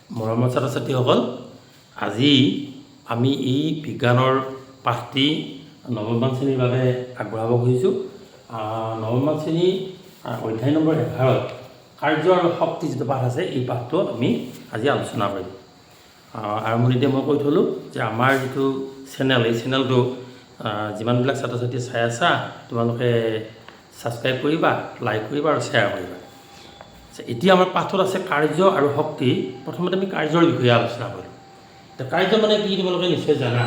মৰমৰ ছাত্ৰ ছাত্ৰীসকল, আজি আমি এই বিজ্ঞানৰ পাঠটি নৱমমান শ্ৰেণীৰ বাবে আগবঢ়াব খুজিছোঁ। নৱমমান শ্ৰেণী অধ্যায় নম্বৰ 11 কাৰ্য আৰু শক্তি যিটো পাঠ আছে, এই পাঠটো আমি আজি আলোচনা কৰিম। আৰম্ভণিতে মই কৈ থ'লোঁ যে আমাৰ যিটো চেনেল, এই চেনেলটো যিমানবিলাক ছাত্ৰ ছাত্ৰী চাই আছা, তোমালোকে ছাবস্ক্ৰাইব কৰিবা, লাইক কৰিবা আৰু শ্বেয়াৰ কৰিবা। এতিয়া আমাৰ পাঠত আছে কাৰ্য আৰু শক্তি। প্ৰথমতে আমি কাৰ্যৰ বিষয়ে আলোচনা কৰিম। এতিয়া কাৰ্য মানে কি তোমালোকে নিশ্চয় জানা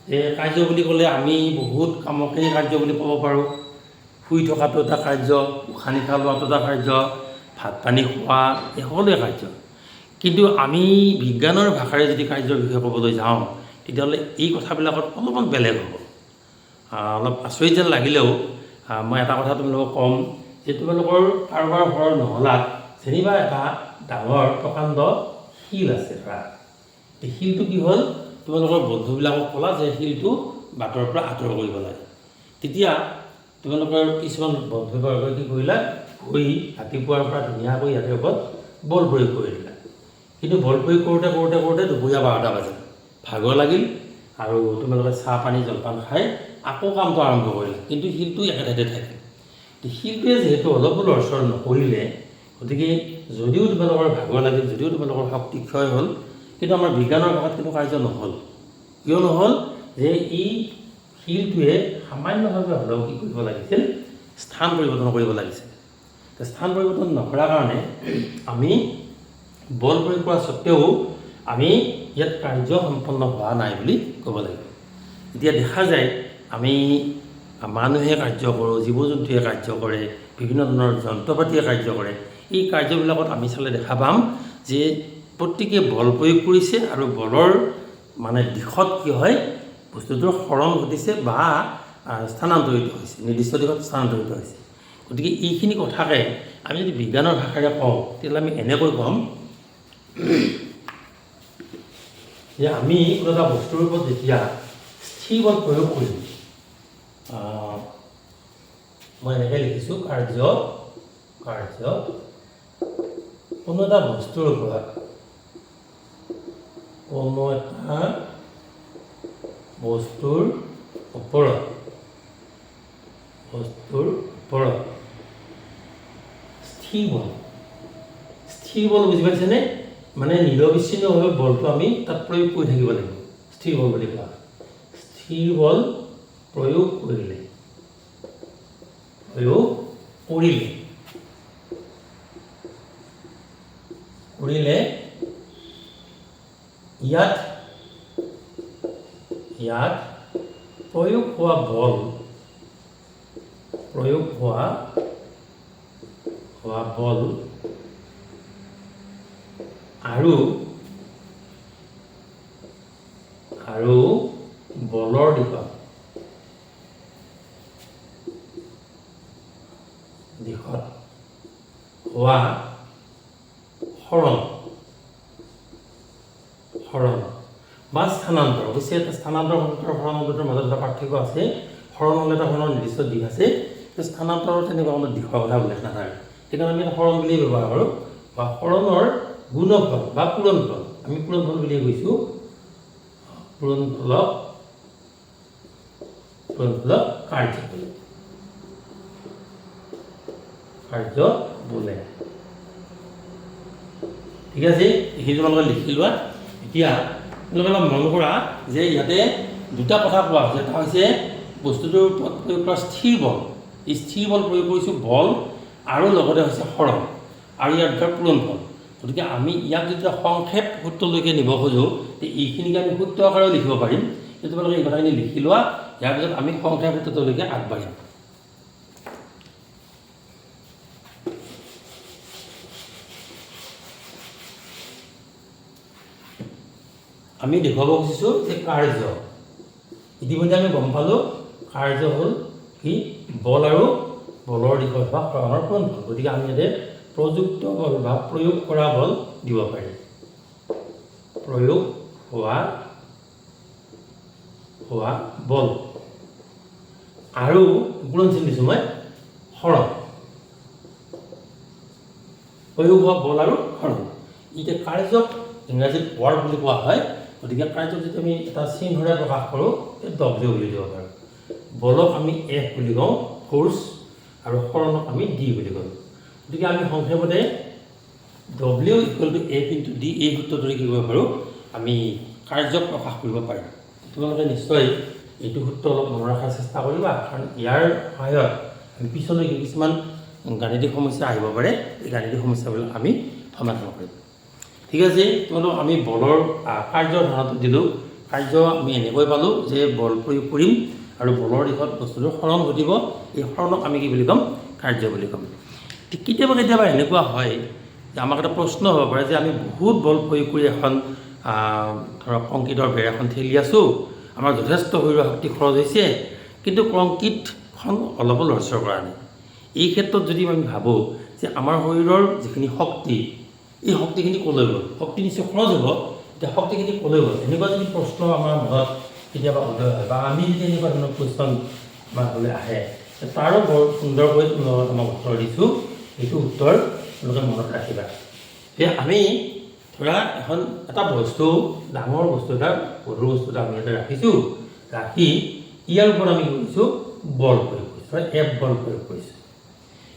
যে কাৰ্য বুলি ক'লে আমি বহুত কামকেই কাৰ্য বুলি ক'ব পাৰোঁ। শুই থকাটো এটা কাৰ্য, উশাহ নিশাহ লোৱাটো এটা কাৰ্য, ভাত পানী খোৱা, এই সকলোৱে কাৰ্য। কিন্তু আমি বিজ্ঞানৰ ভাষাৰে যদি কাৰ্যৰ বিষয়ে ক'বলৈ যাওঁ, তেতিয়াহ'লে এই কথাবিলাকত অলপমান বেলেগ হ'ব। অলপ আচৰিত যেন লাগিলেও মই এটা কথা তোমালোকক ক'ম যে তোমালোকৰ কাৰোবাৰ ঘৰৰ নহলাত যেনিবা এটা ডাঙৰ প্ৰকাণ্ড শিল আছে। ধৰা এই শিলটো কি হ'ল, তোমালোকৰ বন্ধুবিলাকক ক'লা যে শিলটো বাটৰ পৰা আঁতৰ কৰিব লাগে। তেতিয়া তোমালোকৰ কিছুমান বন্ধুবৰ্গই কি কৰিলা, গৈ ৰাতিপুৱাৰ পৰা ধুনীয়াকৈ ইয়াতে ওপৰত বল প্ৰয়োগ কৰি দিলা। কিন্তু বল প্ৰয়োগ কৰোঁতে কৰোঁতে কৰোঁতে দুপৰীয়া 12টা বাজিল, ভাগৰ লাগিল আৰু তোমালোকে চাহ পানী জলপান খাই আকৌ কামটো আৰম্ভ কৰিলা। কিন্তু শিলটো একেঠাইতে থাকিল। শিলটোৱে যিহেতু অলপো লৰচৰ নকৰিলে, গতিকে যদিও তোমালোকৰ ভাগৰ লাগিল, যদিও তোমালোকৰ শক্তি ক্ষয় হ'ল, কিন্তু আমাৰ বিজ্ঞানৰ ভাষাত কিন্তু কাৰ্য নহ'ল। কিয় নহ'ল? যে এই শিলটোৱে সামান্যভাৱে হ'লেও কি কৰিব লাগিছিল, স্থান পৰিৱৰ্তন কৰিব লাগিছিল। স্থান পৰিৱৰ্তন নকৰাৰ কাৰণে আমি বল প্ৰয়োগ কৰা স্বত্তেও আমি ইয়াত কাৰ্য সম্পন্ন হোৱা নাই বুলি ক'ব লাগিব। এতিয়া দেখা যায় আমি মানুহে কাৰ্য কৰোঁ, জীৱ জন্তুৱে কাৰ্য কৰে, বিভিন্ন ধৰণৰ যন্ত্ৰ পাতিয়ে কাৰ্য কৰে। এই কাৰ্যবিলাকত আমি চালে দেখা পাম যে প্ৰত্যেকে বল প্ৰয়োগ কৰিছে আৰু বলৰ মানে দিশত কি হয়, বস্তুটোৰ সৰণ ঘটিছে বা স্থানান্তৰিত হৈছে, নিৰ্দিষ্ট দিশত স্থানান্তৰিত হৈছে। গতিকে এইখিনি কথাকে আমি যদি বিজ্ঞানৰ ভাষাৰে কওঁ, তেতিয়াহ'লে আমি এনেকৈ ক'ম যে আমি কোনো এটা বস্তুৰ ওপৰত যেতিয়া স্থিৰ বল প্ৰয়োগ কৰিম, মই এনেকৈ লিখিছোঁ কাৰ্য কোনো এটা বস্তুৰ ওপৰত স্থিৰ বল বুজি পাইছেনে? মানে নিৰবিচ্ছিন্নভাৱে বলটো আমি তাত প্ৰয়োগ কৰি থাকিব লাগিব। স্থিৰ বল বুলি কোৱা। স্থিৰ বল প্ৰয়োগ কৰিলে ইয়াত প্ৰয়োগ হোৱা বল আৰু বলৰ দিশত হোৱা সৰণ বা স্থানান্তৰ। অৱশ্যে স্থানান্তৰ সৰণৰ মাজত এটা পাৰ্থক্য আছে। সৰণ হ'লে এটা সৰণৰ নিৰ্দিষ্ট দিশ আছে, স্থানান্তৰৰ তেনেকুৱা কোনো দিশৰ কথা উল্লেখ নাথাকে। সেইকাৰণে আমি এটা সৰণ বুলিয়েই ব্যৱহাৰ কৰোঁ, বা সৰণৰ গুণফল বা পূৰণফল। আমি পূৰণফল বুলিয়ে কৈছোঁ। পূৰণফলক কাৰ্য বোলে। ঠিক আছে, এইখিনি তোমালোকে লিখি লোৱা। এতিয়া তোমালোকে অলপ মন কৰা যে ইয়াতে দুটা কথা কোৱা হৈছে। এটা হৈছে বস্তুটোৰ ওপৰত প্ৰয়োগ কৰা স্থিৰ বল। এই স্থিৰ বল প্ৰয়োগ কৰিছোঁ বল আৰু লগতে হৈছে সৰণ আৰু ইয়াৰ ভিতৰত পূৰণফল। গতিকে আমি ইয়াক যেতিয়া সংক্ষেপ সূত্ৰলৈকে নিব খোজোঁ, এইখিনিকে আমি সূত্ৰ আকাৰেও লিখিব পাৰিম। কিন্তু তোমালোকে এই কথাখিনি লিখি লোৱা, ইয়াৰ পিছত আমি সংক্ষেপ সূত্ৰলৈকে আগবাঢ়িম। আমি দেখুৱাব খুজিছোঁ যে কাৰ্য, ইতিমধ্যে আমি গম পালোঁ কাৰ্য হ'ল কি, বল আৰু বলৰ দিশত হোৱা সৰণৰ পূৰণফল। গতিকে আমি ইয়াতে প্ৰযুক্ত বল বা প্ৰয়োগ কৰা বল দিব পাৰিম। প্ৰয়োগ হোৱা বল আৰু পূৰণ চিন দিছোঁ মই সৰণ। প্ৰয়োগ হোৱা বল আৰু সৰণ। এতিয়া কাৰ্যক ইংৰাজীত ৱৰ্ক বুলি কোৱা হয় গতিকে কাৰ্যক যদি আমি এটা চিহ্নৰে প্ৰকাশ কৰোঁ ডব্লিউ বুলি দিব পাৰোঁ বলক আমি এফ বুলি কওঁ ফ'ৰ্চ আৰু হৰণক আমি ডি বুলি কওঁ গতিকে আমি সংক্ষেপতে W equal to F into D এই সূত্ৰটোৰে কি কৰিব পাৰোঁ আমি কাৰ্যক প্ৰকাশ কৰিব পাৰোঁ তোমালোকে নিশ্চয় এইটো সূত্ৰ অলপ মনত ৰখাৰ চেষ্টা কৰিবা কাৰণ ইয়াৰ সহায়ত আমি পিছলৈ কিছুমান গাণিতিক সমস্যা আহিব পাৰে এই গাণিতিক সমস্যাবিলাক আমি সমাধান কৰিম ঠিক আছে তোমালোক আমি বলৰ কাৰ্যৰ ধাৰণাটো দিলোঁ কাৰ্য আমি এনেকৈ পালোঁ যে বল প্ৰয়োগ কৰিম আৰু বলৰ দিশত বস্তুটোৰ হৰণ ঘটিব এই হৰণক আমি কি বুলি ক'ম কাৰ্য বুলি ক'ম ঠিক কেতিয়াবা কেতিয়াবা এনেকুৱা হয় যে আমাক এটা প্ৰশ্ন হ'ব পাৰে যে আমি বহুত বল প্ৰয়োগ কৰি এখন ধৰক কংক্ৰিটৰ বেৰ এখন ঠেলি আছোঁ আমাৰ যথেষ্ট শৰীৰৰ শক্তি খৰচ হৈছে কিন্তু কংক্ৰিটখন অলপো লৰচৰ কৰা নাই এই ক্ষেত্ৰত যদি আমি ভাবোঁ যে আমাৰ শৰীৰৰ যিখিনি শক্তি এই শক্তিখিনি ক'লৈ গ'ল শক্তি নিশ্চয় খৰচ হ'ব এতিয়া শক্তিখিনি ক'লৈ গ'ল এনেকুৱা যদি প্ৰশ্ন আমাৰ মনত কেতিয়াবা উদয় হয় বা আমি যদি এনেকুৱা ধৰণৰ কুৱেশ্যন আমাৰ হ'লে আহে তাৰো বৰ সুন্দৰকৈ তোমাক উত্তৰ দিছোঁ এইটো উত্তৰ তোমালোকে মনত ৰাখিবা যে আমি ধৰা এখন এটা বস্তু ডাঙৰ বস্তু এটা সৰু বস্তু এটা আমি ইয়াতে ৰাখিছোঁ ৰাখি ইয়াৰ ওপৰত আমি কৰিছোঁ বল প্ৰয়োগ কৰিছোঁ ধৰা এফ বল প্ৰয়োগ কৰিছোঁ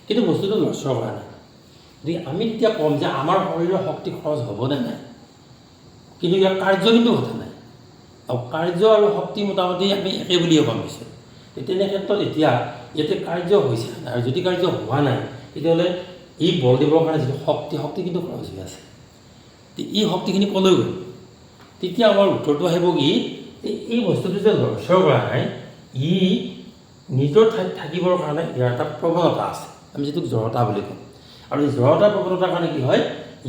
কিন্তু বস্তুটো লৰচৰ কৰা নাই গতিকে আমি তেতিয়া ক'ম যে আমাৰ শৰীৰৰ শক্তি খৰচ হ'বনে নাই কিন্তু ইয়াৰ কাৰ্য কিন্তু ঘটা নাই আৰু কাৰ্য আৰু শক্তি মোটামুটি আমি একে বুলিয়ে গম পাইছোঁ তেনে ক্ষেত্ৰত এতিয়া ইয়াতে কাৰ্য হৈছে আৰু যদি কাৰ্য হোৱা নাই তেতিয়াহ'লে এই বল দিবৰ কাৰণে যিটো শক্তি কিন্তু খৰচ হৈ আছে এই শক্তিখিনি ক'লৈ গ'ল তেতিয়া আমাৰ উত্তৰটো আহিব কি এই বস্তুটো যে লৰচৰ কৰা নাই ই নিজৰ ঠাইত থাকিবৰ কাৰণে ইয়াৰ এটা প্ৰৱণতা আছে আমি যিটোক জড়তা বুলি কওঁ আৰু এই জড়তাৰ প্ৰৱণতাৰ কাৰণে কি হয়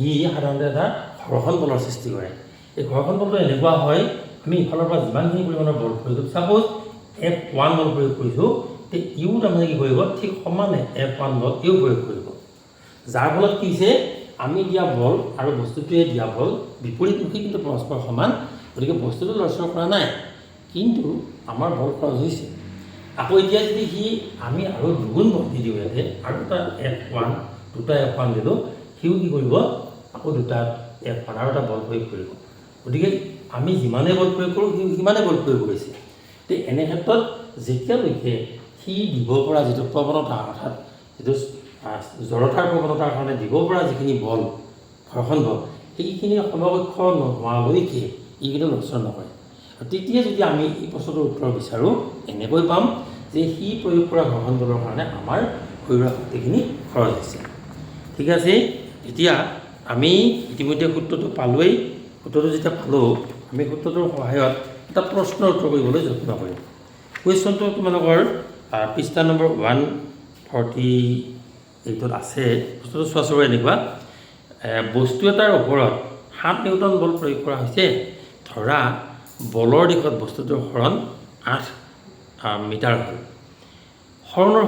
ই সাধাৰণতে এটা ঘৰ্ষণ বলৰ সৃষ্টি কৰে এই ঘৰ্ষণ বলটো এনেকুৱা হয় আমি ইফালৰ পৰা যিমানখিনি পৰিমাণৰ বল প্ৰয়োগ কৰিছোঁ ছাপ'জ F1 বল প্ৰয়োগ কৰিছোঁ তে ইও তাৰমানে কি কৰিব ঠিক সমানে F1 বল ইও প্ৰয়োগ কৰিব যাৰ ফলত কি হৈছে আমি দিয়া বল আৰু বস্তুটোৱে দিয়া বল বিপৰীতমুখী কিন্তু পৰস্পৰ সমান গতিকে বস্তুটো লৰচৰ কৰা নাই কিন্তু আমাৰ বল খৰচ হৈছে আকৌ এতিয়া যদি আমি আৰু দুগুণ বল দি দিওঁ ইয়াতে আৰু এটা F1 দুটা F1 দিলোঁ সিও কি কৰিব আকৌ দুটা F1 আৰু এটা বল প্ৰয়োগ কৰিব গতিকে আমি যিমানে বল প্ৰয়োগ কৰোঁ সিমানে বল প্ৰয়োগ কৰিছে তো এনে ক্ষেত্ৰত যেতিয়ালৈকে সি দিব পৰা যিটো প্ৰৱণতা অৰ্থাৎ যিটো জড়তাৰ প্ৰৱণতাৰ কাৰণে দিব পৰা যিখিনি বল ঘৰ্ষণ বল সেইখিনি সমকক্ষ নোহোৱালৈকে ই কিন্তু লৰচৰ নকৰে আৰু তেতিয়া যদি আমি এই প্ৰশ্নটোৰ উত্তৰ বিচাৰোঁ এনেকৈ পাম যে সি প্ৰয়োগ কৰা ঘৰ্ষণ বলৰ কাৰণে আমাৰ শৰীৰৰ শক্তিখিনি খৰচ হৈছে ঠিক আছে এতিয়া আমি ইতিমধ্যে সূত্ৰটো পালোৱেই সূত্ৰটো যেতিয়া পালোঁ আমি সূত্ৰটোৰ সহায়ত এটা প্ৰশ্নৰ উত্তৰ কৰিবলৈ যত্ন কৰিম কুৱেশ্যনটো তোমালোকৰ পৃষ্ঠা নম্বৰ 148 আছে বস্তুটো চোৱা এনেকুৱা বস্তু এটাৰ ওপৰত 7 নিউটন বল প্ৰয়োগ কৰা হৈছে ধৰা বলৰ দিশত বস্তুটোৰ হৰণ 8 মিটাৰ হ'ল হৰণৰ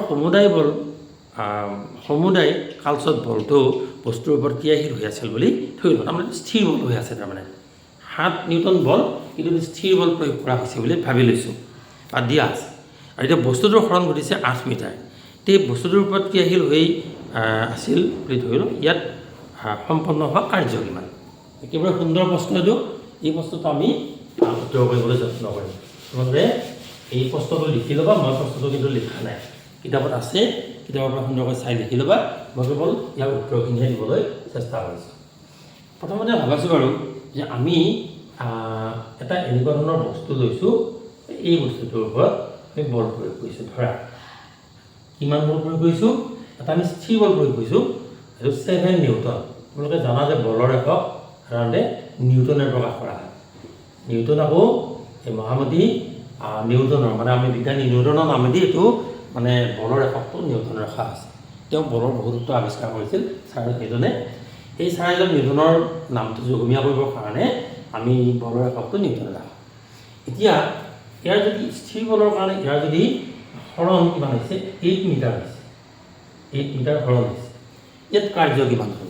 সমুদায় কালচত বলটো বস্তুৰ ওপৰত ক্ৰিয়াশীল হৈ আছিল বুলি ধৰি লওঁ তাৰমানে স্থিৰ বল হৈ আছে তাৰমানে 7 নিউটন বল কিন্তু স্থিৰ বল প্ৰয়োগ কৰা হৈছে বুলি ভাবি লৈছোঁ বা দিয়া আছে আৰু এতিয়া বস্তুটোৰ হৰণ ঘটিছে 8 মিটাৰ এই বস্তুটোৰ ওপৰত ক্ৰিয়াশীল হৈ আছিল বুলি ধৰিলোঁ ইয়াত সম্পন্ন হোৱা কাৰ্য কিমান একেবাৰে সুন্দৰ প্ৰশ্ন এইটো এই প্ৰশ্নটো আমি উত্তৰ কৰিবলৈ যত্ন কৰিম তোমালোকে এই প্ৰশ্নটো লিখি ল'বা মই প্ৰশ্নটো কিন্তু লিখা নাই কিতাপত আছে কিতাপৰ পৰা সুন্দৰকৈ চাই লিখি ল'বা মই কেৱল ইয়াৰ উত্তৰখিনিহে দিবলৈ চেষ্টা কৰিছোঁ প্ৰথমতে ভাবিছোঁ বাৰু যে আমি এটা এনেকুৱা ধৰণৰ বস্তু লৈছোঁ এই বস্তুটোৰ ওপৰত আমি বল প্ৰয়োগ কৰিছোঁ ধৰা কিমান বল প্ৰয়োগ কৰিছোঁ এটা আমি স্থিৰ বল প্ৰয়োগ কৰিছোঁ এইটো 7 নিউটন তোমালোকে জানা যে বলৰ একক সাধাৰণতে নিউটনে প্ৰকাশ কৰা হয় নিউটন আকৌ এই মহামতী নিউটনৰ মানে আমি বিজ্ঞানী নিউটনৰ নামেদি এইটো মানে বলৰ এককটো নিউটন ৰখা আছে তেওঁ বলৰ বহুতো আৱিষ্কাৰ কৰিছিল চাৰ্লছ নিউটনে এই চাৰ্লছ নিউটনৰ নামটো যোগমীয়া কৰিবৰ কাৰণে আমি বলৰ এককটো নিউটনে ৰাখোঁ এতিয়া ইয়াৰ যদি স্থিৰ বলৰ কাৰণে ইয়াৰ যদি হৰণ কিমান হৈছে 8 মিটাৰ হৈছে 8 মিটাৰ হৰণ হৈছে ইয়াত কাৰ্য কিমান হ'ল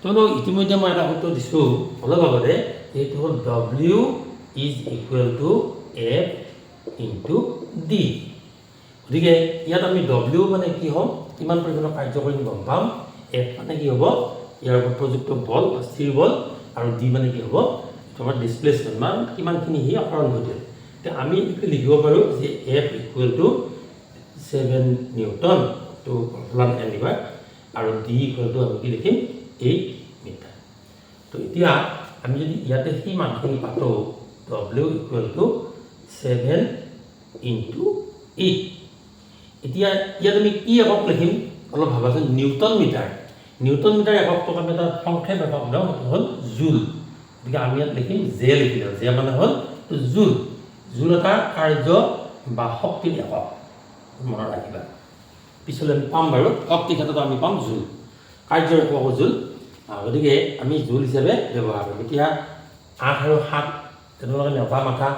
তোমালোক ইতিমধ্যে মই এটা সূত্ৰ দিছোঁ অলপ আগতে এইটো হ'ল W is equal to F into D গতিকে ইয়াত আমি W মানে কি হ'ম কিমান পৰিমাণৰ কাৰ্য কৰিম গম পাম F মানে কি হ'ব ইয়াৰ ওপৰত প্ৰযুক্ত বল বা স্থিৰ বল, আৰু ডি মানে কি হ'ব, তোমাৰ ডিছপ্লেচমেণ্ট মানে কিমানখিনি সি হৰণ ঘটিল। এতিয়া আমি লিখিব পাৰোঁ যে F ইকুৱেল টু 7 নিউটন টু প্লান এনিভাৰ, আৰু ডি ইকুৱেল টু আমি কি লিখিম 8 মিটাৰ। তো এতিয়া আমি যদি ইয়াতে সেই মানখিনি পাতোঁ, W ইকুৱেল টু 7 ইনটু 8। এতিয়া ইয়াত আমি কি একক লিখিম অলপ ভাবাচোন, নিউটন মিটাৰ। নিউটন মিটাৰ এককটোক আমি এটা সংক্ষেপ একক লওঁ, সেইটো হ'ল জুল। গতিকে আমি ইয়াত লিখিম জে লিখিলোঁ, জে মানে হ'ল জুল। জুল এটা কাৰ্য বা শক্তিৰ একক, মনত ৰাখিবা, পিছলৈ আমি পাম বাৰু। শক্তি ক্ষেত্ৰত আমি পাম জুল, কাৰ্যৰ একক জুল। গতিকে আমি জুল হিচাপে ব্যৱহাৰ কৰিম। এতিয়া 8 আৰু 7 তেওঁলোকে নেওতা মাথা,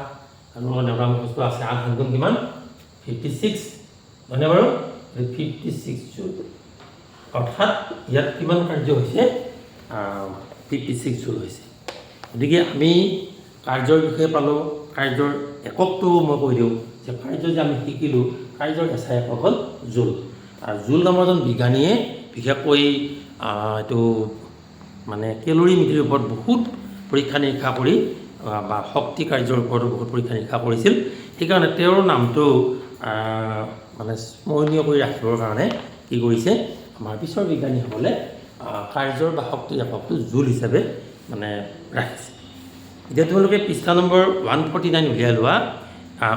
তেওঁলোকৰ নেওতা মুখস্থ আছে। 8 7 গুণ কিমান 56, হয়নে বাৰু? 56 জুল, অৰ্থাৎ ইয়াত কিমান কাৰ্য হৈছে 56 জুল হৈছে। গতিকে আমি কাৰ্যৰ বিষয়ে পালোঁ, কাৰ্যৰ এককটো মই কৈ দিওঁ যে কাৰ্য যে আমি শিকিলোঁ, কাৰ্যৰ এছাই একক হ'ল জুল। আৰু জুল নামৰ এজন বিজ্ঞানীয়ে বিশেষকৈ এইটো মানে কেলৰি মিতিৰ ওপৰত বহুত পৰীক্ষা নিৰীক্ষা কৰি বা শক্তি কাৰ্যৰ ওপৰতো বহুত পৰীক্ষা নিৰীক্ষা কৰিছিল। সেইকাৰণে তেওঁৰ নামটো মানে স্মৰণীয় কৰি ৰাখিবৰ কাৰণে কি কৰিছে, আমাৰ পিছৰ বিজ্ঞানীসকলে কাৰ্যৰ বা শক্তিৰ এককটো জুল হিচাপে মানে ৰাখিছে। এতিয়া তোমালোকে পৃষ্ঠা নম্বৰ 149 উলিয়াই লোৱা।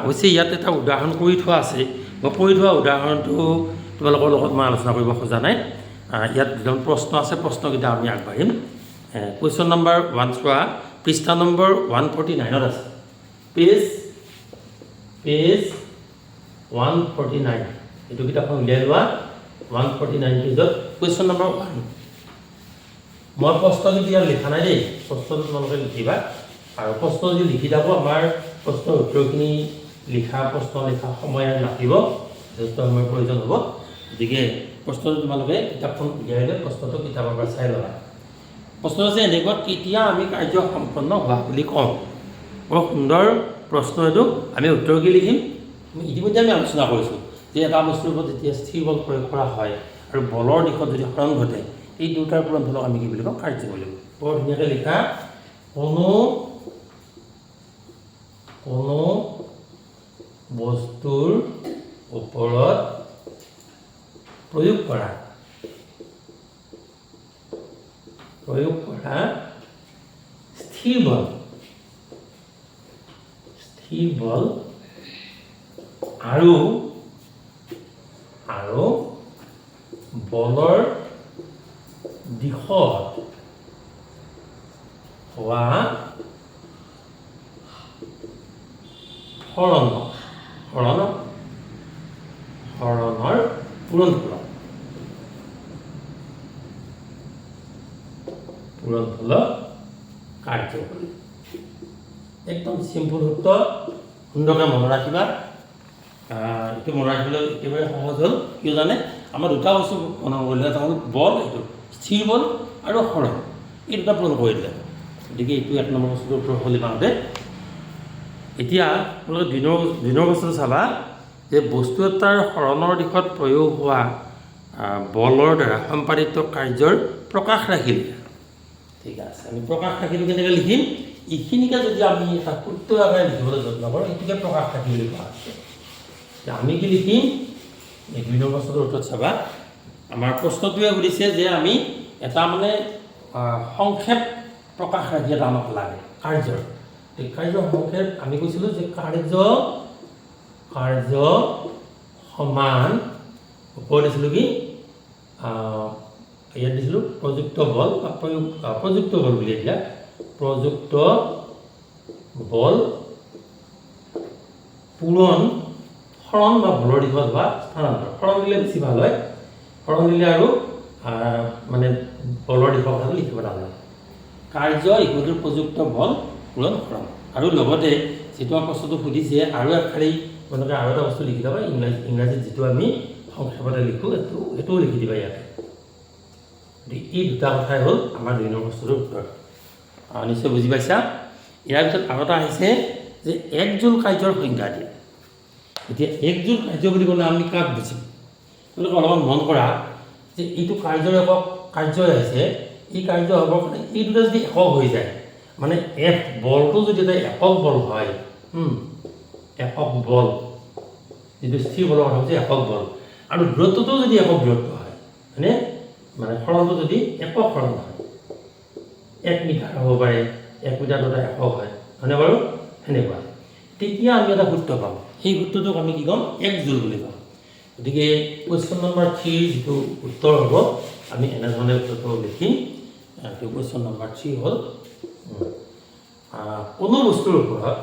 অৱশ্যে ইয়াত এটা উদাহৰণ কৰি থোৱা আছে, মই কৰি থোৱা উদাহৰণটো তোমালোকৰ লগত মই আলোচনা কৰিব খোজা নাই। ইয়াত যিজন প্ৰশ্ন আছে, প্ৰশ্নকেইটা আমি আগবাঢ়িম। কুৱেশ্যন নম্বৰ 1 চোৱা, পৃষ্ঠা নম্বৰ 149ত আছে, পেজ 149, এইটো কিতাপখন উলিয়াই লোৱা। 149 পেজত কুৱেশ্যন নম্বৰ 1। মই প্ৰশ্ন কিন্তু ইয়াত লিখা নাই দেই, প্ৰশ্নটো তোমালোকে লিখিবা। আৰু প্ৰশ্ন যদি লিখি থাকোঁ, আমাৰ প্ৰশ্নৰ উত্তৰখিনি প্ৰশ্ন লিখা সময় লাগিব, যথেষ্ট সময়ৰ প্ৰয়োজন হ'ব। গতিকে প্ৰশ্নটো তোমালোকে কিতাপখন উলিয়াই লৈ প্ৰশ্নটো কিতাপৰ পৰা চাই ল'বা। প্ৰশ্ন আছে এনেকুৱা, কেতিয়া আমি কাৰ্য সম্পন্ন হোৱা বুলি কওঁ? বৰ সুন্দৰ প্ৰশ্ন এইটো। আমি উত্তৰ কি লিখিম? ইতিমধ্যে আমি আলোচনা কৰিছোঁ যে এটা বস্তুৰ ওপৰত যেতিয়া স্থিৰ বল প্ৰয়োগ কৰা হয় আৰু বলৰ দিশত যদি হৰণ ঘটে, এই দুটাৰ পূৰণফলক আমি কি বুলি কওঁ? কাৰ্য বুলি কওঁ। বৰ ধুনীয়াকৈ লিখা, কোনো বস্তুৰ ওপৰত প্ৰয়োগ কৰা স্থিৰ বল আৰু বলৰ দিশত হোৱা হৰণৰ পূৰণফলক কাৰ্য বুলি। একদম চিম্পুল সূত্ৰ, সুন্দৰকৈ মনত ৰাখিবা। এইটো মনত ৰাখিবলৈ একেবাৰে সহজ হ'ল, কিয় জানে? আমাৰ দুটা বস্তু মনত কৰিলে, এটা হ'ল বল, এইটো স্থিৰ বল, আৰু হৰণ, এই দুটা পূৰণ কৰি দিলে। গতিকে এইটো 1 নম্বৰ বস্তুটোৰ উত্তৰ হ'লে পাওঁতে। এতিয়া তোমালোকে 2 নম্বৰ বস্তুটো চাবা যে বস্তু এটাৰ হৰণৰ দিশত প্ৰয়োগ হোৱা বলৰ দ্বাৰা সম্পাদিত কাৰ্যৰ প্ৰকাশ ৰাখিলে। ঠিক আছে, আমি প্ৰকাশ ৰাখিটো কেনেকৈ লিখিম? এইখিনিকে যদি আমি এটা সূত্ৰ আকাৰে লিখিবলৈ যত্ন কৰোঁ, এইটোকে প্ৰকাশ ৰাখি বুলি কোৱা হৈছে। আমি কি লিখিম? এই 2 নম্বৰ বস্তুটোৰ উত্তৰত চাবা, আমাৰ প্ৰশ্নটোৱে সুধিছে যে আমি এটা মানে সংক্ষেপ প্ৰকাশ ৰাখি এটা আমাক লাগে কাৰ্যৰ। এই কাৰ্য সংক্ষেপ আমি কৈছিলোঁ যে কাৰ্য সমান ওপৰত দিছিলোঁ কি ইয়াত দিছিলোঁ প্ৰযুক্ত বল বা প্ৰযুক্ত বল বুলি। এতিয়া প্ৰযুক্ত বল পূৰণ হৰণ বা বলৰ দিশত হোৱা স্থানান্তৰ। হৰণ দিলে বেছি ভাল হয়, হৰণ দিলে আৰু মানে বলৰ দিশৰ কথাটো লিখিব নালাগে। কাৰ্য ইকুৱেল টু প্ৰযুক্ত বল পূৰণ হৰণ। আৰু লগতে যিটো আমাৰ প্ৰশ্নটো সুধিছে, আৰু এশাৰী তোমালোকে আৰু এটা বস্তু লিখি দিবা। ইংৰাজীত যিটো আমি সংক্ষেপতে লিখোঁ, এইটোও লিখি দিবা ইয়াতে। গতিকে এই দুটা কথাই হ'ল আমাৰ 2 নম্বৰ বস্তুটোৰ উত্তৰ। নিশ্চয় বুজি পাইছা? ইয়াৰ পিছত আৰু এটা আহিছে যে 1 জুল কাৰ্যৰ সংজ্ঞা দিয়ে। এতিয়া 1 জুল কাৰ্য বুলি ক'লে আমি কাক বুজিম? তোমালোকে অলপমান মন কৰা যে এইটো কাৰ্যৰ একক কাৰ্য আহিছে, এই কাৰ্য হ'বৰ কাৰণে এই দুটা যদি একক হৈ যায় মানে এফ বলটো যদি এটা একক বল হয় একক বল যিটো স্থিৰ বলৰ কথা হৈছে একক বল আৰু দূৰত্বটোও যদি একক দূৰত্ব হয় হয়নে মানে সৰণটো যদি একক সৰণ হয় 1 মিটাৰ হ'ব পাৰে 1 মিটাৰ এটা একক হয় হয়নে বাৰু সেনেকুৱা তেতিয়া আমি এটা সূত্ৰ পাম সেই সূত্ৰটোক আমি কি ক'ম 1 জুল বুলি ক'ম গতিকে কুৱেশ্যন নম্বৰ 3 যিটো উত্তৰ হ'ব আমি এনেধৰণে উত্তৰটো লিখিম কুৱেশ্যন নম্বৰ 3 হ'ল কোনো বস্তুৰ ওপৰত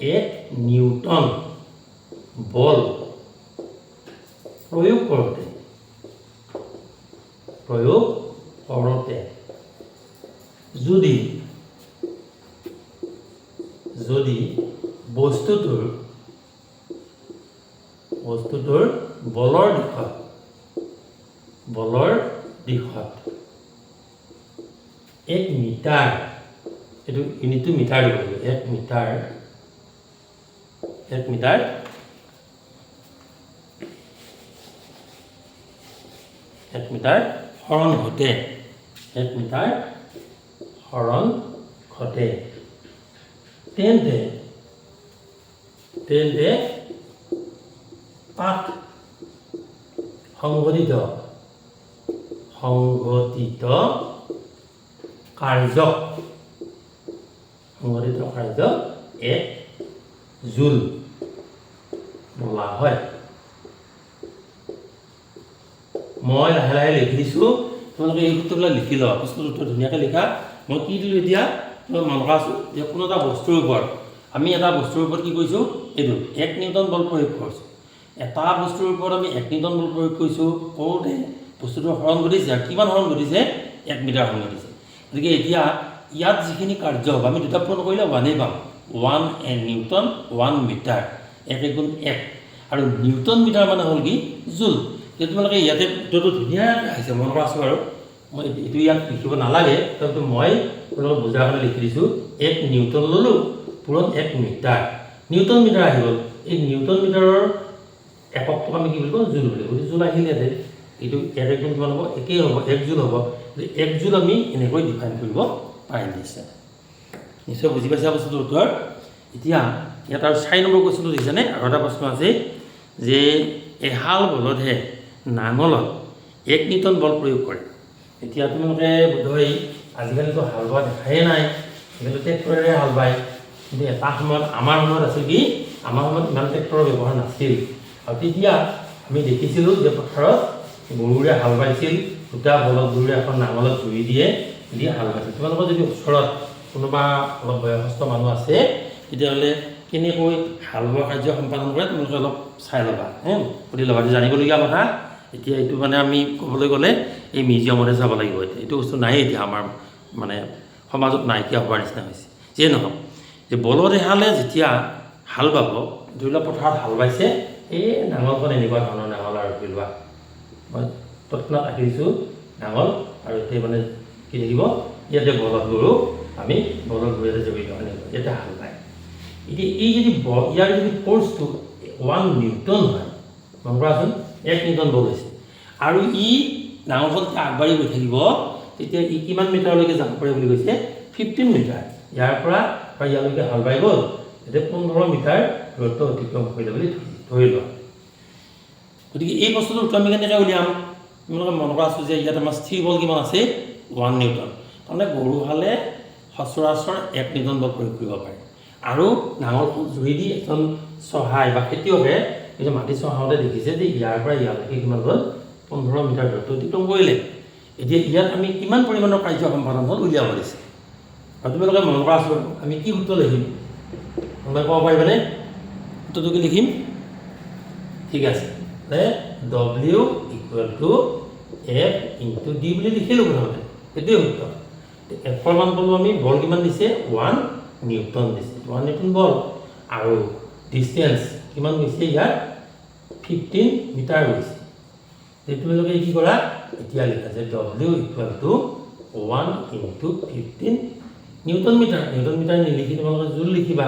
1 নিউটন বল প্ৰয়োগ কৰোঁতে যদি বস্তুটোৰ বলৰ দিশত 1 মিটাৰ এইটো ইউনিটটো মিটাৰ দিব লাগিব 1 মিটাৰ সৰণ ঘটে 1 মিটাৰ সৰণ ঘটে তেন্তে তাত সংঘটিত কাৰ্য 1 জুল বোলা হয় মই লাহে লাহে লিখি দিছোঁ তোমালোকে এই সূত্ৰবিলাক লিখি লোৱা প্ৰশ্নৰ উত্তৰ ধুনীয়াকৈ লিখা মই কি দিলোঁ এতিয়া তোমাক মনত আছোঁ যে কোনো এটা বস্তুৰ ওপৰত আমি এটা বস্তুৰ ওপৰত কি কৰিছোঁ এইটো 1 নিউটন বল প্ৰয়োগ কৰিছোঁ এটা বস্তুৰ ওপৰত আমি 1 নিউটন বল প্ৰয়োগ কৰিছোঁ কৰোঁতে বস্তুটো হৰণ ঘটিছে আৰু কিমান হৰণ ঘটিছে 1 মিটাৰ হৰণ ঘটিছে গতিকে এতিয়া ইয়াত যিখিনি কাৰ্য হ'ব আমি দুটা পূৰণ কৰিলে 1 পাম 1 নিউটন 1 মিটাৰ 1 গুণ 1 আৰু নিউটন মিটাৰ মানে হ'ল কি জুল তোমালোকে ইয়াতে উত্তৰটো ধুনীয়াকৈ আহিছে মনত আছোঁ আৰু মই এইটো ইয়াত লিখিব নালাগে কিন্তু মই তোমালোকক বুজাৰ কাৰণে লিখি দিছোঁ 1 নিউটন ল'লোঁ পূৰণ 1 মিটাৰ নিউটন মিটাৰ আহি গ'ল এই নিউটন মিটাৰৰ এককটোক আমি কি বুলি কওঁ জুল বুলি গতিকে জুল আহিল ইয়াতে এইটো 1 গুণ কিমান হ'ব একেই হ'ব 1 জুল হ'ব 1 জুল আমি এনেকৈ ডিফাইন কৰিব পাৰিম নিশ্চয় বুজি পাইছা বস্তুটোৰ উত্তৰ এতিয়া ইয়াত আৰু 4 নম্বৰ কুৱেশ্যনটো দিছেনে আৰু এটা প্ৰশ্ন আছে যে এহাল বলদহে নাঙলত 1 নিউটন বল প্ৰয়োগ কৰে এতিয়া তোমালোকে বোধহয় আজিকালিতো হাল বোৱা দেখাই নাই কিন্তু ট্ৰেক্টৰেৰে হাল বায় কিন্তু এটা সময়ত আমাৰ সময়ত আছিল কি আমাৰ সময়ত ইমান ট্ৰেক্টৰৰ ব্যৱহাৰ নাছিল আৰু তেতিয়া আমি দেখিছিলোঁ যে পথাৰত গৰুৰে হাল বাইছিল দুটা বলদ গৰুৰে এখন নাঙলত ধুই দিয়ে হাল বাইছিল তোমালোকৰ যদি ওচৰত কোনোবা অলপ বয়সস্থ মানুহ আছে তেতিয়াহ'লে কেনেকৈ হাল বোৱা কাৰ্য সম্পাদন কৰে তোমালোকে অলপ চাই ল'বা সুধি ল'বা জানিবলগীয়া কথা এতিয়া এইটো মানে আমি ক'বলৈ গ'লে এই মিউজিয়ামতে যাব লাগিব এইটো বস্তু নাই এতিয়া আমাৰ মানে সমাজত নাইকিয়া হোৱাৰ নিচিনা হৈছে যিয়ে নহওক যে বলদ এহালে যেতিয়া হাল বাব ধৰি লোৱা পথাৰত হাল বাইছে এই নাঙলখন এনেকুৱা ধৰণৰ নাঙল আৰু ধৰি লোৱা মই তৎক্ষণাত ৰাখি দিছোঁ নাঙল আৰু এতিয়া মানে কি থাকিব ইয়াতে বলদ গৰু আমি বলদ গৰু ইয়াতে জড়িত এনেকুৱা ইয়াতে হাল বায় এতিয়া এই যদি ইয়াৰ যদি ফ'ৰ্চটো 1 নিউটন হয় মন কৰাচোন 1 নিউটন বল হৈছে আৰু ই নাঙলখন আগবাঢ়ি গৈ থাকিব তেতিয়া ই কিমান মিটাৰলৈকে যাব পাৰে বুলি কৈছে 15 মিটাৰ ইয়াৰ পৰা ইয়ালৈকে হাল বাই গ'ল এতিয়া 15 মিটাৰ দূৰত্ব অতিক্ৰম কৰিলে বুলি ধৰি লোৱা গতিকে এই বস্তুটোৰ উত্তৰ আমি কেনেকৈ উলিয়াম তোমালোকে মন কৰা আছোঁ যে ইয়াত আমাৰ স্থিৰ বল কিমান আছে 1 নিউটন তাৰমানে গৰুহালে সচৰাচৰ 1 নিউটন বল প্ৰয়োগ কৰিব পাৰে আৰু নাঙলখন জুই দি এজন চহাই বা খেতিয়কে কিন্তু মাটি চহাওঁতে দেখিছে যে ইয়াৰ পৰা ইয়ালৈকে কিমান হ'ল 15 মিটাৰ দূৰত্ব অতিক্ৰম কৰিলে এতিয়া ইয়াত আমি কিমান পৰিমাণৰ কাৰ্য সম্পাদন হ'ল উলিয়াব দিছে আৰু তোমালোকে মন কৰা আছোঁ আমি কি সূত্ৰ লিখিম কোনোবাই ক'ব পাৰিবানে সূত্ৰটো কি লিখিম ঠিক আছে W = F × D বুলি লিখিলোঁ প্ৰথমতে সেইটোৱে সূত্ৰ এফৰ মান পালোঁ আমি বল কিমান দিছে 1 নিউটন দিছে 1 নিউটন বল আৰু ডিষ্টেঞ্চ কিমান গৈছে ইয়াত 15 মিটাৰ গৈছে তোমালোকে কি কৰা এতিয়া লিখা যে W = 1 × 15 নিউটন মিটাৰ নিলিখি তোমালোকে জুল লিখিবা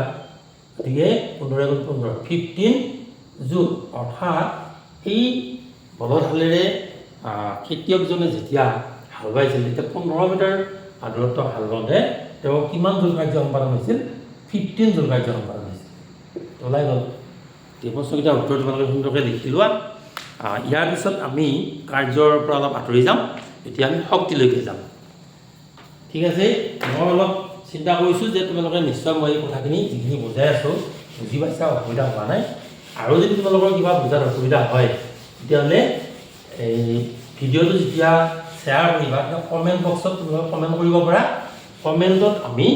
গতিকে 15 × 15 15 জুল অৰ্থাৎ এই বলধহালেৰে খেতিয়কজনে যেতিয়া হাল বাইছিল তেতিয়া 15 মিটাৰ দূৰত্ব হাল বাওঁতে তেওঁ কিমান জুল কাৰ্য সম্পাদন হৈছিল 15 জুল কাৰ্য সম্পাদন হৈছিল ওলাই গ'ল এই প্ৰশ্নকেইটাৰ উত্তৰ তোমালোকে সুন্দৰকৈ লিখি লোৱা ইয়াৰ পিছত আমি কাৰ্যৰ পৰা অলপ আঁতৰি যাম এতিয়া আমি শক্তিলৈকে যাম ঠিক আছে মই অলপ চিন্তা কৰিছোঁ যে তোমালোকে নিশ্চয় মই এই কথাখিনি যিখিনি বুজাই আছোঁ বুজি পাইছা অসুবিধা হোৱা নাই আৰু যদি তোমালোকৰ কিবা বুজাত অসুবিধা হয় তেতিয়াহ'লে এই ভিডিঅ'টো যেতিয়া শ্বেয়াৰ কৰিবা তেতিয়া কমেণ্ট বক্সত তোমালোকে কমেণ্ট কৰিব পাৰা কমেণ্টত আমি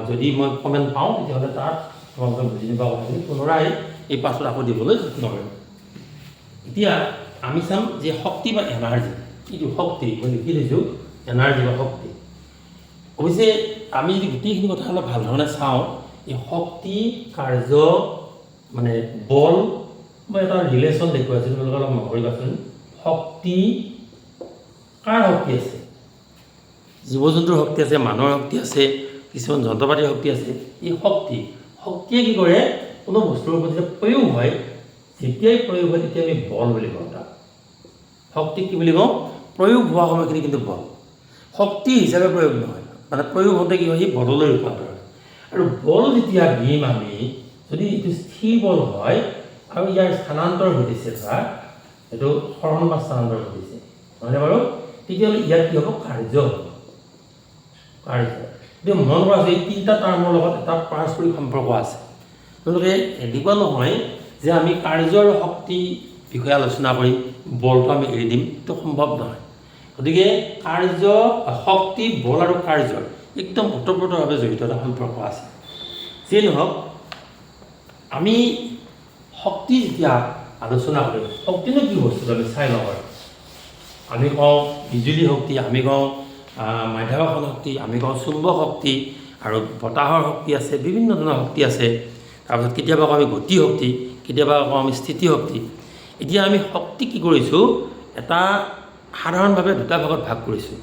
যদি মই কমেণ্ট পাওঁ তেতিয়াহ'লে তাত তোমালোকে বুজি নোপোৱা কথাখিনি পুনৰাই এই পাছত আকৌ দিবলৈ যত্ন কৰিম এতিয়া আমি চাম যে শক্তি বা এনাৰ্জি এইটো শক্তি মই লিখি দিছোঁ এনাৰ্জি বা শক্তি অৱশ্যে আমি যদি গোটেইখিনি কথা অলপ ভাল ধৰণে চাওঁ এই শক্তি কাৰ্য মানে বল মই এটা ৰিলেশ্যন দেখুৱাইছোঁ তোমালোকে অলপ মন কৰিবাচোন শক্তি কাৰ শক্তি আছে জীৱ জন্তুৰ শক্তি আছে মানুহৰ শক্তি আছে কিছুমান যন্ত্ৰ পাতিৰ শক্তি আছে এই শক্তিয়ে কি কৰে কোনো বস্তুৰ ওপৰত যেতিয়া প্ৰয়োগ হয় যেতিয়াই প্ৰয়োগ হয় তেতিয়া আমি বল বুলি কওঁ তাক শক্তিক কি বুলি কওঁ প্ৰয়োগ হোৱা সময়খিনি কিন্তু বল শক্তি হিচাপে প্ৰয়োগ নহয় মানে প্ৰয়োগ হওঁতে কি হয় সি বললৈ ৰূপান্তৰ হয় আৰু বল যেতিয়া দিম আমি যদি এইটো স্থিৰ বল হয় আৰু ইয়াৰ স্থানান্তৰ ঘটিছে ধৰা এইটো সৰণ বা স্থানান্তৰ ঘটিছে নহয়নে বাৰু তেতিয়াহ'লে ইয়াত কি হ'ব কাৰ্য হ'ব এতিয়া মন কৰা আছে এই তিনিটা টাৰ্মৰ লগত এটা পাৰস্পৰিক সম্পৰ্ক আছে তেওঁলোকে এনেকুৱা নহয় যে আমি কাৰ্য আৰু শক্তি বিষয়ে আলোচনা কৰি বলটো আমি এৰি দিম এইটো সম্ভৱ নহয় গতিকে কাৰ্য শক্তি বল আৰু কাৰ্যৰ একদম ওতঃপ্ৰোতভাৱে জড়িত এটা সম্পৰ্ক আছে যিয়ে নহওক আমি শক্তি যেতিয়া আলোচনা কৰিম শক্তিনো কি বস্তু আমি চাই লওঁ আৰু আমি কওঁ বিজুলী শক্তি আমি কওঁ মাধ্যাকৰ্ষণ শক্তি আমি কওঁ চুম্বক শক্তি আৰু বতাহৰ শক্তি আছে বিভিন্ন ধৰণৰ শক্তি আছে তাৰপিছত কেতিয়াবা কওঁ আমি গতি শক্তি কেতিয়াবা কওঁ আমি স্থিতি শক্তি এতিয়া আমি শক্তি কি কৰিছোঁ এটা সাধাৰণভাৱে দুটা ভাগত ভাগ কৰিছোঁ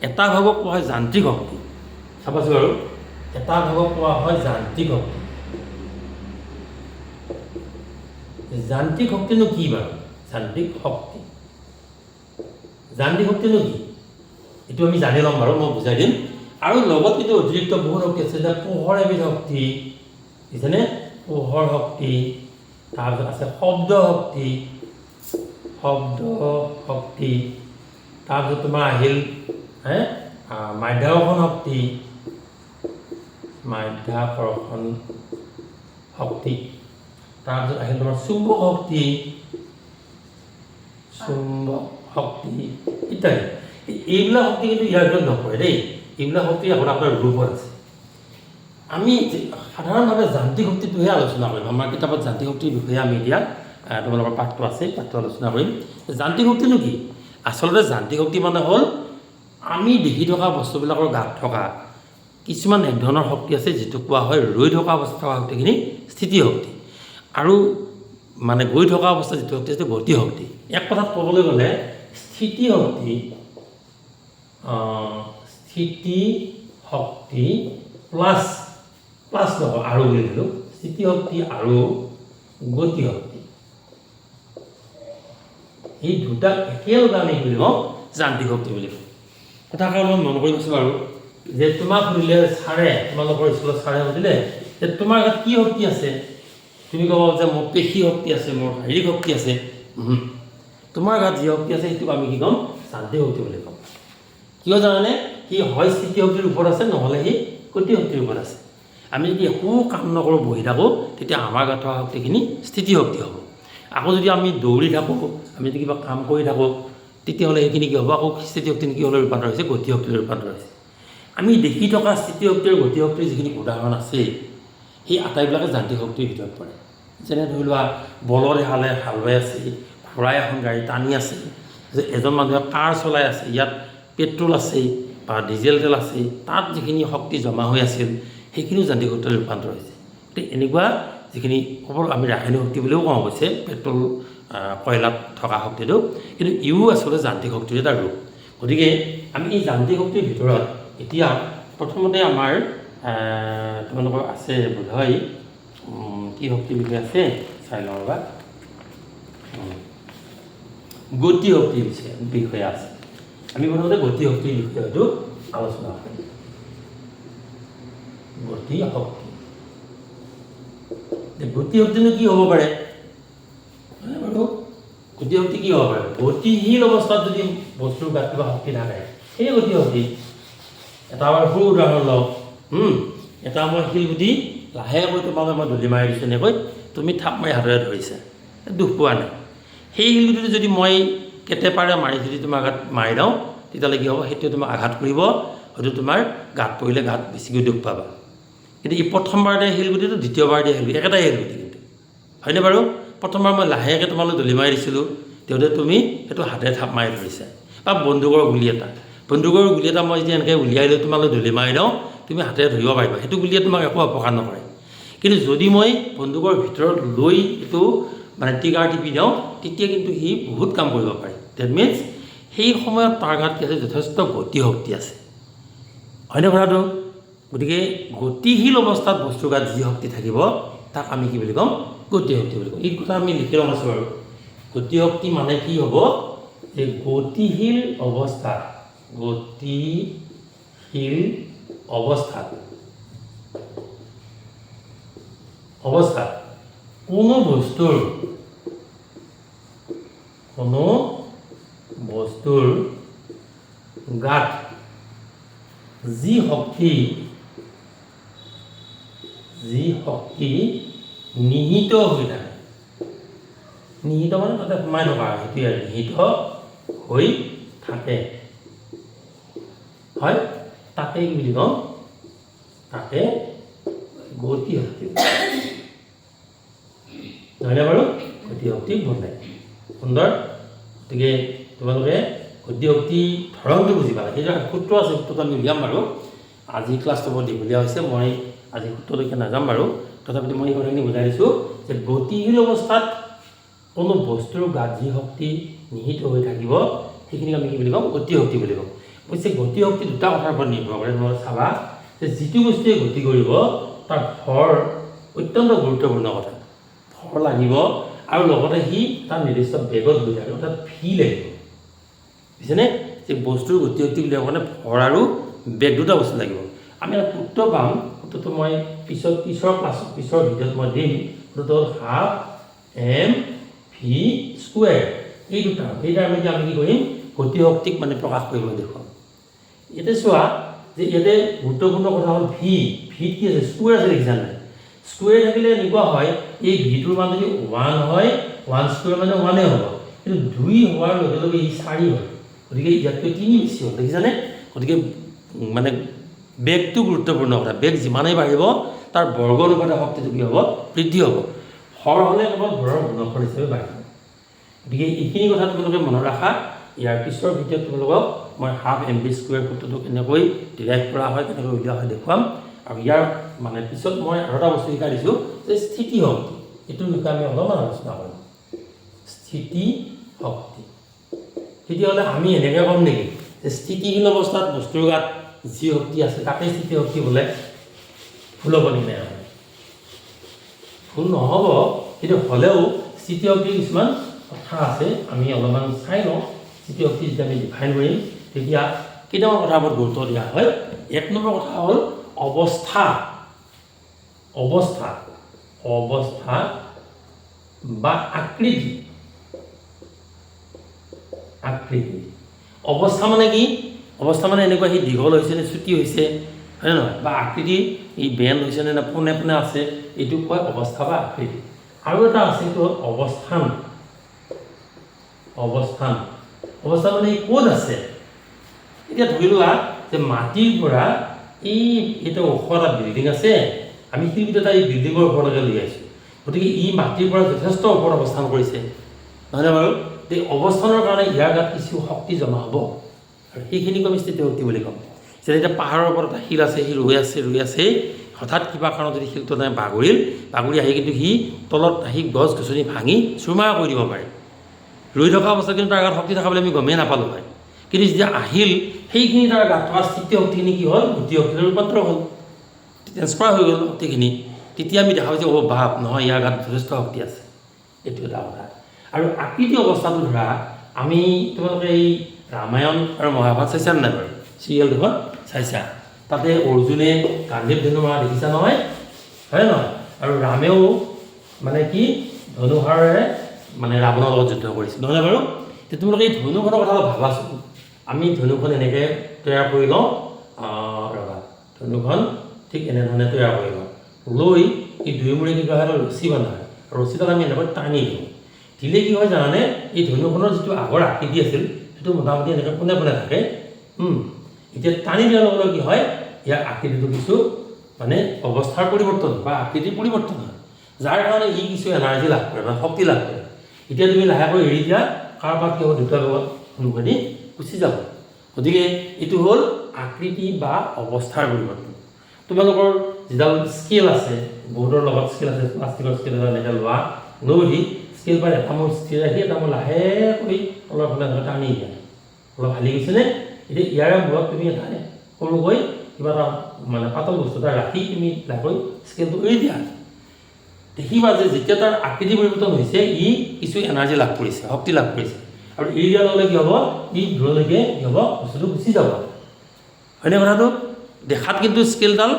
এটা ভাগক কোৱা হয় যান্ত্ৰিক শক্তি চাবাচোন বাৰু এটা ভাগক কোৱা হয় যান্ত্ৰিক শক্তি যান্ত্ৰিক শক্তিনো কি বাৰু যান্ত্ৰিক শক্তিনো কি এইটো আমি জানি ল'ম বাৰু মই বুজাই দিম আৰু লগত কিন্তু অতিৰিক্ত বহুত শক্তি আছে যে পোহৰ এবিধ শক্তি বুজিছেনে পোহৰ শক্তি তাৰপিছত আছে শব্দ শক্তি তাৰপিছত তোমাৰ আহিল মাধ্যাকৰ্ষণ শক্তি তাৰপিছত আহিল তোমাৰ চুম্বক শক্তি ইত্যাদি এইবিলাক শক্তি কিন্তু ইয়াৰ ভিতৰত নপৰে দেই এইবিলাক শক্তি আপোনাৰ ৰূপত আছে আমি সাধাৰণভাৱে যান্ত্ৰিক শক্তিটোহে আলোচনা কৰিম আমাৰ কিতাপত যান্ত্ৰিক শক্তিৰ বিষয়ে আমি এতিয়া তোমালোকৰ পাঠটো আছে পাঠটো আলোচনা কৰিম যান্ত্ৰিক শক্তিনো কি আচলতে যান্ত্ৰিক শক্তি মানে হ'ল আমি দেখি থকা বস্তুবিলাকৰ গাত থকা কিছুমান এক ধৰণৰ শক্তি আছে যিটো কোৱা হয় ৰৈ থকা অৱস্থাত থকা শক্তিখিনি স্থিতি শক্তি আৰু মানে গৈ থকা অৱস্থাত যিটো শক্তি আছে গতি শক্তি এক কথাত ক'বলৈ গ'লে স্থিতি শক্তি প্লাছ নহয় আৰু বুলি দিলোঁ স্থিতি শক্তি আৰু গতি শক্তি এই দুটা একেলগে আমি বুলি কওঁ যান্ত্ৰিক শক্তি বুলি কওঁ কথা কাৰণ মন কৰিবচোন বাৰু যে তোমাক সুধিলে তোমালোকৰ স্কুলত ছাৰে সুধিলে যে তোমাৰ গাত কি শক্তি আছে তুমি ক'ব যে মোৰ পেশী শক্তি আছে মোৰ শাৰীৰিক শক্তি আছে তোমাৰ গাত যি শক্তি আছে সেইটোক আমি কি ক'ম যান্ত্ৰিক শক্তি বুলি ক'ম কিয় জানানে সি হয় স্থিতি শক্তিৰ ওপৰত আছে নহ'লে সি গতি শক্তিৰ ওপৰত আছে আমি যদি একো কাম নকৰোঁ বহি থাকোঁ তেতিয়া আমাৰ গাত থকা শক্তিখিনি স্থিতি শক্তি হ'ব আকৌ যদি আমি দৌৰি থাকোঁ আমি যদি কিবা কাম কৰি থাকোঁ তেতিয়াহ'লে সেইখিনি কি হ'ব আকৌ স্থিতি শক্তি কি হ'লে ৰূপান্তৰ হৈছে গতি শক্তিলৈ ৰূপান্তৰ হৈছে আমি দেখি থকা স্থিতি শক্তি আৰু গতি শক্তিৰ যিখিনি উদাহৰণ আছে সেই আটাইবিলাকে যান্ত্ৰিক শক্তিৰ ভিতৰত পৰে যেনে ধৰি লোৱা বলৰে হাল বাই আছে ঘোঁৰাই এখন গাড়ী টানি আছে যে এজন মানুহে কাৰ চলাই আছে ইয়াত পেট্ৰল আছে বা ডিজেল তেল আছে তাত যিখিনি শক্তি জমা হৈ আছিল সেইখিনিও যান্ত্ৰিক শক্তিলৈ ৰূপান্তৰ হৈছে গতিকে এনেকুৱা যিখিনি কেৱল আমি ৰাসায়নিক শক্তি বুলিও কোৱা হৈছে পেট্ৰল কয়লাত থকা শক্তিটো কিন্তু ইও আচলতে যান্ত্ৰিক শক্তিৰ এটা ৰূপ গতিকে আমি এই যান্ত্ৰিক শক্তিৰ ভিতৰত এতিয়া প্ৰথমতে আমাৰ তোমালোকৰ আছে বোধহয় কি শক্তিৰ বিষয়ে আছে চাই লওঁ ৰ'বা গতি শক্তিৰ বিষয়ে আছে আমি প্ৰথমতে গতি শক্তিৰ বিষয়টো আলোচনা কৰিম গতি শক্তিনো কি হ'ব পাৰে বাৰু গতি শক্তি কি হ'ব পাৰে গতিশীল অৱস্থাত যদি বস্তুৰ গাত কিবা শক্তি থাকে সেই গতি শক্তি এটা আমাৰ সৰু উদাহৰণ লওঁ এটা মই শিলগুটি লাহেকৈ তোমালৈ মই দলি মাৰি দিছোঁ এনেকৈ তুমি থাপ মাৰি হাতেৰে ধৰিছা দুখ পোৱা নাই সেই শিলগুটিটো যদি মই কেটেপাৰে মাৰি যদি তোমাৰ গাত মাৰি দিওঁ তেতিয়াহ'লে কি হ'ব সেইটোৱে তোমাক আঘাত কৰিব হয়তো তোমাৰ গাত পৰিলে গাত বেছিকৈ দুখ পাবা কিন্তু এই প্ৰথমবাৰতে শিলগুটিটো দ্বিতীয়বাৰ দিয়া শিলগুটি একেটাই শিলগুটি কিন্তু হয়নে বাৰু প্ৰথমবাৰ মই লাহেকৈ তোমালৈ দলি মাৰি দিছিলোঁ তেতিয়াহ'লে তুমি সেইটো হাতেৰে থাপ মাৰি ধৰিছা বা বন্দুকৰ গুলি এটা মই যদি এনেকৈ উলিয়াই লৈ তোমালৈ দলি মাৰি দিওঁ তুমি হাতেৰে ধৰিব পাৰিবা সেইটো গুলিয়ে তোমাক একো অপকাৰ নকৰে কিন্তু যদি মই বন্দুকৰ ভিতৰত লৈ এইটো মানে টিকাৰ টিপি দিওঁ তেতিয়া কিন্তু সি বহুত কাম কৰিব পাৰে ডেট মিনছ সেই সময়ত তাৰ গাত কি আছে যথেষ্ট গতি শক্তি আছে হয়নে কথাটো গতিকে গতিশীল অৱস্থাত বস্তুৰ গাত যি শক্তি থাকিব তাক আমি কি বুলি ক'ম গতি শক্তি বুলি ক'ম এই কথা আমি লিখি ল'ম আছোঁ বাৰু গতি শক্তি মানে কি হ'ব যে গতিশীল অৱস্থাত কোনো বস্তুৰ গাত যি শক্তি নিহিত হৈ থাকে নিহিত মানে তাতে সোমাই থকা সেইটোৱে আৰু নিহিত হৈ থাকে হয় তাকে কি বুলি কওঁ তাকে গতি শক্তি নহয়নে বাৰু গতি শক্তি বনায় সুন্দৰ গতিকে তোমালোকে গতি শক্তি ধৰণটো বুজিবা সেইটো সূত্ৰ আছে সূত্ৰটো আমি উলিয়াম বাৰু আজি ক্লাছটো বৰ দীঘলীয়া হৈছে মই আজি সূত্ৰলৈকে নাযাম বাৰু তথাপিতো মই এই কথাখিনি বুজাই দিছোঁ যে গতিশীল অৱস্থাত কোনো বস্তুৰ গাত যি শক্তি নিহিত হৈ থাকিব সেইখিনিক আমি কি বুলি ক'ম গতি শক্তি বুলি ক'ম অৱশ্যে গতি শক্তি দুটা কথাৰ ওপৰত নিৰ্ভৰ কৰে তোমালোকে চাবা যে যিটো বস্তুৱে গতি কৰিব তাৰ ভৰ অত্যন্ত গুৰুত্বপূৰ্ণ কথা ভৰ লাগিব আৰু লগতে সি তাৰ নিৰ্দিষ্ট বেগত গৈ থাকে অৰ্থাৎ ভি লাগিব বুজিছেনে যে বস্তুৰ গতি শক্তি উলিয়াবৰ কাৰণে ভৰ আৰু বেগ দুটা বস্তু লাগিব আমি এটা সূত্ৰ পাম সূত্ৰটো মই পিছৰ ভিডিঅ'ত মই দিম সূত্ৰটো হ'ল হাফ এম ভি স্কুৱেৰ এই দুটা আমি কি কৰিম গতি শক্তিক মানে প্ৰকাশ কৰিবলৈ দেখুৱাম ইয়াতে চোৱা যে ইয়াতে গুৰুত্বপূৰ্ণ কথা হ'ল ভিত কি আছে স্কুৱেৰ আছে দেখিছা নাই স্কুৱেৰ থাকিলে এনেকুৱা হয় এই ভিটোৰ মান যদি 1 হয় 1 স্কুৱেৰ মানে 1 হ'ব কিন্তু 2 হোৱাৰ লগে লগে ই 4 হয় গতিকে ইয়াতকৈ 3 বেছি হ'ল দেখিছানে গতিকে মানে বেগটো গুৰুত্বপূৰ্ণ কথা বেগ যিমানেই বাঢ়িব তাৰ বৰ্গ অনুপাতে শক্তিটো কি হ'ব বৃদ্ধি হ'ব হৰ হ'লে কেৱল ভৰৰ গুণফল হিচাপে বাঢ়িব গতিকে এইখিনি কথা তোমালোকে মনত ৰাখা ইয়াৰ পিছৰ ভিডিঅ'ত তোমালোকক মই হাফ এম ভি স্কুৱেৰ সূত্ৰটো কেনেকৈ ডিৰাইভ কৰা হয় কেনেকৈ উলিওৱা হয় দেখুৱাম আৰু ইয়াৰ মানে পিছত মই আৰু এটা বস্তু শিকাই দিছোঁ যে স্থিতি শক্তি এইটোৰ বিষয়ে আমি অলপমান আলোচনা কৰিম স্থিতি শক্তি তেতিয়াহ'লে আমি এনেকৈ ক'ম নেকি যে স্থিতিশীল অৱস্থাত বস্তুৰ গাত যি শক্তি আছে তাকে স্থিতি শক্তি বোলে ভুল হ'ব নেকি নাই ভুল নহ'ব কিন্তু হ'লেও স্থিতি শক্তিৰ কিছুমান কথা আছে আমি অলপমান চাই লওঁ স্থিতি শক্তি যেতিয়া আমি ডিফাইন কৰিম তেতিয়া কেইটামান কথাৰ ওপৰত গুৰুত্ব দিয়া হয় এক নম্বৰ কথা হ'ল অৱস্থা বা আকৃতি অৱস্থা মানে কি অৱস্থা মানে এনেকুৱা সি দীঘল হৈছে নে চুটি হৈছে হয় নহয় বা আকৃতি ই বেণ্ড হৈছে নে পোনে পোনে আছে এইটো কয় অৱস্থা বা আকৃতি আৰু এটা আছে এইটো হ'ল অৱস্থান মানে ই ক'ত আছে এতিয়া ধৰি লোৱা যে মাটিৰ পৰা এইটো ওখ এটা বিল্ডিং আছে আমি শিল্পীত এটা এই বিল্ডিঙৰ ওপৰলৈকে লৈ আহিছোঁ গতিকে ই মাটিৰ পৰা যথেষ্ট ওপৰত অৱস্থান কৰিছে নহয়নে বাৰু এই অৱস্থানৰ কাৰণে ইয়াৰ গাত কিছু শক্তি জমা হ'ব আৰু সেইখিনিক আমি স্থিতি শক্তি বুলি ক'ম যেনে এতিয়া পাহাৰৰ ওপৰত এটা শিল আছে সি ৰৈ আছে হঠাৎ কিবা কাৰণত যদি শিলটো নাই বাগৰি আহি কিন্তু সি তলত আহি গছ গছনি ভাঙি চুৰমাৰ কৰি দিব পাৰে ৰৈ থকা অৱস্থাত কিন্তু তাৰ গাত শক্তি থকা বুলি আমি গমেই নাপালোঁ হয় কিন্তু যেতিয়া আহিল সেইখিনি তাৰ গাত থকা স্থিতি শক্তিখিনি কি হ'ল গতি শক্তিলৈ ৰূপান্তৰ হ'ল ট্ৰেন্সফাৰ হৈ গ'ল শক্তিখিনি তেতিয়া আমি দেখা পাইছোঁ ভাৱ নহয় ইয়াৰ গাত যথেষ্ট শক্তি আছে, এইটো এটা কথা। আৰু আকৃতি অৱস্থাটো ধৰা আমি তোমালোকে এই ৰামায়ণ আৰু মহাভাৰত চাইছা নাই বাৰু? চিৰিয়েল দুখন চাইছা? তাতে অৰ্জুনে গান্ধীৱ ধনু মৰা দেখিছা নহয়, হয় নহয়? আৰু ৰামেও মানে কি ধনুহাৰেৰে মানে ৰাৱণৰ লগত যুদ্ধ কৰিছিল, নহয়নে বাৰু? তেতিয়া তোমালোকে এই ধনুখনৰ কথা অলপ ভাবাচোন। আমি ধনুখন এনেকৈ তৈয়াৰ কৰি লওঁ, ৰবা ধনুখন ঠিক এনেধৰণে তৈয়াৰ কৰি লওঁ, লৈ এই দুই মূৰে কি কৰা হয় ৰছী বন্ধা হয়, ৰছীডাল আমি এনেকৈ টানি দিওঁ, দিলে কি হয় জানানে? এই ধনুখনৰ যিটো আগৰ আকৃতি আছিল সেইটো মোটামুটি এনেকৈ পোনে পোনে থাকে। এতিয়া টানি দিয়াৰ লগে লগে কি হয়, ইয়াৰ আকৃতিটো কিছু মানে অৱস্থাৰ পৰিৱৰ্তন বা আকৃতিৰ পৰিৱৰ্তন হয়, যাৰ কাৰণে ই কিছু এনাৰ্জি লাভ কৰে বা শক্তি লাভ কৰে। এতিয়া তুমি লাহেকৈ এৰি দিয়া, কাৰোবাৰ কি হ'ব, দুটা লগত মুখেদি গুচি যাব। গতিকে এইটো হ'ল আকৃতি বা অৱস্থাৰ পৰিৱৰ্তন। তোমালোকৰ যিডাল স্কেল আছে, বহুতৰ লগত স্কেল আছে, প্লাষ্টিকৰ স্কেল এটা এনেকৈ লোৱা, লৈ স্কেল পাই এটা মোৰ স্থিৰ ৰাখি এটা মোৰ লাহেকৈ তলৰ ফালে টানি দিয়া, অলপ হালি গৈছেনে? এতিয়া ইয়াৰে মূৰত তুমি এটা সৰুকৈ কিবা এটা মানে পাতল বস্তু এটা ৰাখি তুমি লাহেকৈ স্কেলটো এৰি দিয়া, দেখিবা যে যেতিয়া তাৰ আকৃতি পৰিৱৰ্তন হৈছে ই কিছু এনাৰ্জি লাভ কৰিছে, শক্তি লাভ কৰিছে, আৰু এৰি দিয়াৰ লগে কি হ'ব, ই দূৰলৈকে কি হ'ব, বস্তুটো গুচি যাব, হয়নে কথাটো? দেখাত কিন্তু স্কেলডাল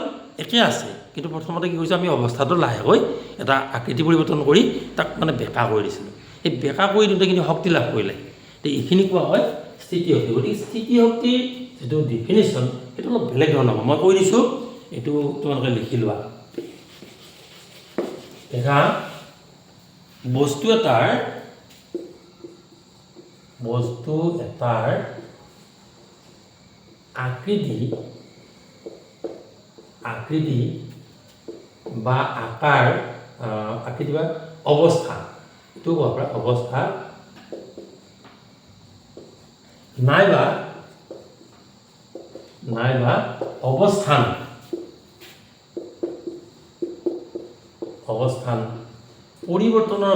একে আছে, কিন্তু প্ৰথমতে কি কৰিছোঁ আমি অৱস্থাটো লাহেকৈ এটা আকৃতি পৰিৱৰ্তন কৰি তাক মানে বেঁকা কৰি দিছিলোঁ। এই বেঁকা কৰি দিওঁতে কিন্তু শক্তি লাভ কৰিলে, এতিয়া এইখিনি কোৱা হয় স্থিতি শক্তি। গতিকে স্থিতি শক্তিৰ যিটো ডিফিনেশ্যন সেইটো অলপ বেলেগ ধৰণৰ হ'ব, মই কৈ দিছোঁ, এইটো তোমালোকে লিখি লোৱা। দেখা বস্তু এটাৰ আকৃতি বা আকাৰ, আকৃতি বা অৱস্থা, এইটো ক'ব পাৰা অৱস্থা, নাইবা অৱস্থান পৰিৱৰ্তনৰ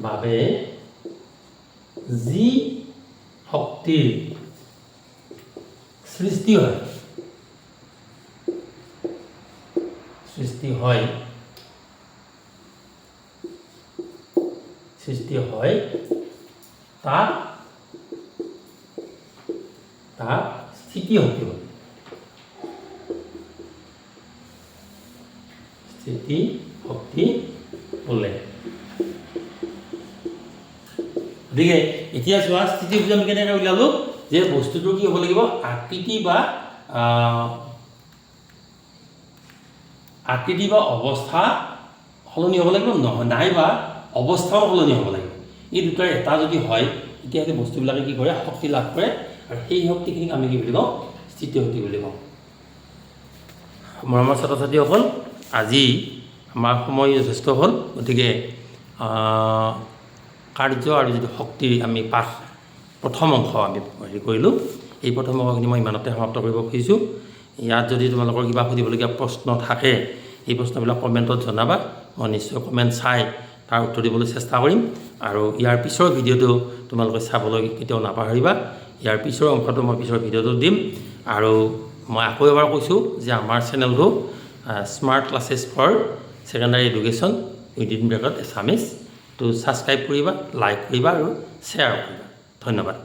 বাবে যি শক্তিৰ সৃষ্টি হয় তাক স্থিতি শক্তি হয়। স্থিতি শক্তি বোলে। গতিকে এতিয়া চোৱা, স্থিতি শক্তি আমি কেনেকৈ উলিয়ালোঁ যে বস্তুটোৰ কি হ'ব লাগিব, আকৃতি বা অৱস্থা সলনি হ'ব লাগিব, নহয় নাইবা অৱস্থাও সলনি হ'ব লাগিব। এই দুটাৰ এটা যদি হয় তেতিয়া সেই বস্তুবিলাকে কি কৰে, শক্তি লাভ কৰে, আৰু সেই শক্তিখিনিক আমি কি বুলি কওঁ, স্থিতি শক্তি বুলি কওঁ। মৰমৰ ছাত্ৰ ছাত্ৰীসকল, আজি আমাৰ সময় যথেষ্ট হ'ল, গতিকে কাৰ্য আৰু যিটো শক্তিৰ আমি পাঠ প্ৰথম অংশ আমি হেৰি কৰিলোঁ, এই প্ৰথম অংশখিনি মই ইমানতে সমাপ্ত কৰিব খুজিছোঁ। ইয়াত যদি তোমালোকৰ কিবা সুধিবলগীয়া প্ৰশ্ন থাকে, এই প্ৰশ্নবিলাক কমেণ্টত জনাবা, মই নিশ্চয় কমেণ্ট চাই তাৰ উত্তৰ দিবলৈ চেষ্টা কৰিম। আৰু ইয়াৰ পিছৰ ভিডিঅ'টো তোমালোকে চাবলৈ কেতিয়াও নাপাহৰিবা। ইয়াৰ পিছৰ অংশটো মই পিছৰ ভিডিঅ'টো দিম। আৰু মই আকৌ এবাৰ কৈছোঁ যে আমাৰ চেনেলটো smart classes for secondary education within bracket Assamese, তো ছাবস্ক্ৰাইব কৰিবা, লাইক কৰিবা আৰু শ্বেয়াৰ কৰিবা। ধন্যবাদ।